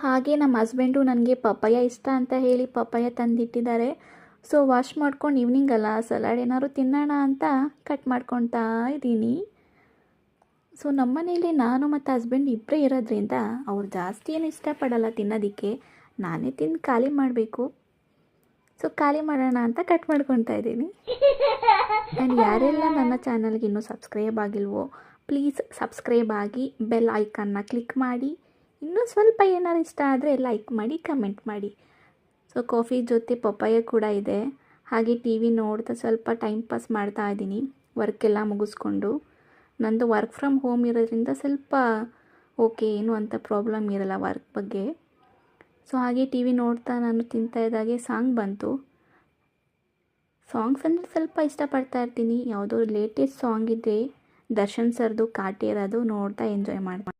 ಹಾಗೆ ನಮ್ಮ ಹಸ್ಬೆಂಡು ನನಗೆ ಪಪ್ಪಾಯ ಇಷ್ಟ ಅಂತ ಹೇಳಿ ಪಪ್ಪಾಯ ತಂದಿಟ್ಟಿದ್ದಾರೆ. ಸೊ ವಾಶ್ ಮಾಡ್ಕೊಂಡು ಈವ್ನಿಂಗ್ ಅಲ್ಲ ಸಲಾಡ್ ಏನಾದ್ರು ತಿನ್ನೋಣ ಅಂತ ಕಟ್ ಮಾಡ್ಕೊತಾ ಇದ್ದೀನಿ. ಸೊ ನಮ್ಮನೇಲಿ ನಾನು ಮತ್ತು ಹಸ್ಬೆಂಡ್ ಇಬ್ಬರೇ ಇರೋದ್ರಿಂದ ಅವ್ರು ಜಾಸ್ತಿ ಏನು ಇಷ್ಟಪಡಲ್ಲ ತಿನ್ನೋದಕ್ಕೆ. ನಾನೇ ತಿಂದು ಖಾಲಿ ಮಾಡಬೇಕು. ಸೊ ಖಾಲಿ ಮಾಡೋಣ ಅಂತ ಕಟ್ ಮಾಡ್ಕೊತಾ ಇದ್ದೀನಿ. ಆ್ಯಂಡ್ ಯಾರೆಲ್ಲ ನನ್ನ ಚಾನಲ್ಗೆ ಇನ್ನೂ ಸಬ್ಸ್ಕ್ರೈಬ್ ಆಗಿಲ್ವೋ ಪ್ಲೀಸ್ ಸಬ್ಸ್ಕ್ರೈಬ್ ಆಗಿ ಬೆಲ್ ಐಕನ್ನ ಕ್ಲಿಕ್ ಮಾಡಿ. ಇನ್ನೂ ಸ್ವಲ್ಪ ಏನಾರು ಇಷ್ಟ ಆದರೆ ಲೈಕ್ ಮಾಡಿ, ಕಮೆಂಟ್ ಮಾಡಿ. ಸೊ ಕಾಫಿ ಜೊತೆ ಪಪ್ಪಾಯ ಕೂಡ ಇದೆ. ಹಾಗೆ ಟಿ ವಿ ನೋಡ್ತಾ ಸ್ವಲ್ಪ ಟೈಮ್ ಪಾಸ್ ಮಾಡ್ತಾ ಇದ್ದೀನಿ ವರ್ಕೆಲ್ಲ ಮುಗಿಸ್ಕೊಂಡು. ನಂದು ವರ್ಕ್ ಫ್ರಮ್ ಹೋಮ್ ಇರೋದ್ರಿಂದ ಸ್ವಲ್ಪ ಓಕೆ, ಏನು ಅಂತ ಪ್ರಾಬ್ಲಮ್ ಇರಲ್ಲ ವರ್ಕ್ ಬಗ್ಗೆ. ಸೊ ಹಾಗೆ ಟಿ ವಿ ನೋಡ್ತಾ ನಾನು ತಿಂತಾ ಇದ್ದಾಗೆ ಸಾಂಗ್ ಬಂತು. ಸಾಂಗ್ಸ್ ಅಂದರೆ ಸ್ವಲ್ಪ ಇಷ್ಟಪಡ್ತಾ ಇರ್ತೀನಿ. ಯಾವುದೋ ಲೇಟೆಸ್ಟ್ ಸಾಂಗ್ ಇದೆ ದರ್ಶನ್ ಸರ್ದು ಕಾಟೇರದು, ನೋಡ್ತಾ ಎಂಜಾಯ್ ಮಾಡಿ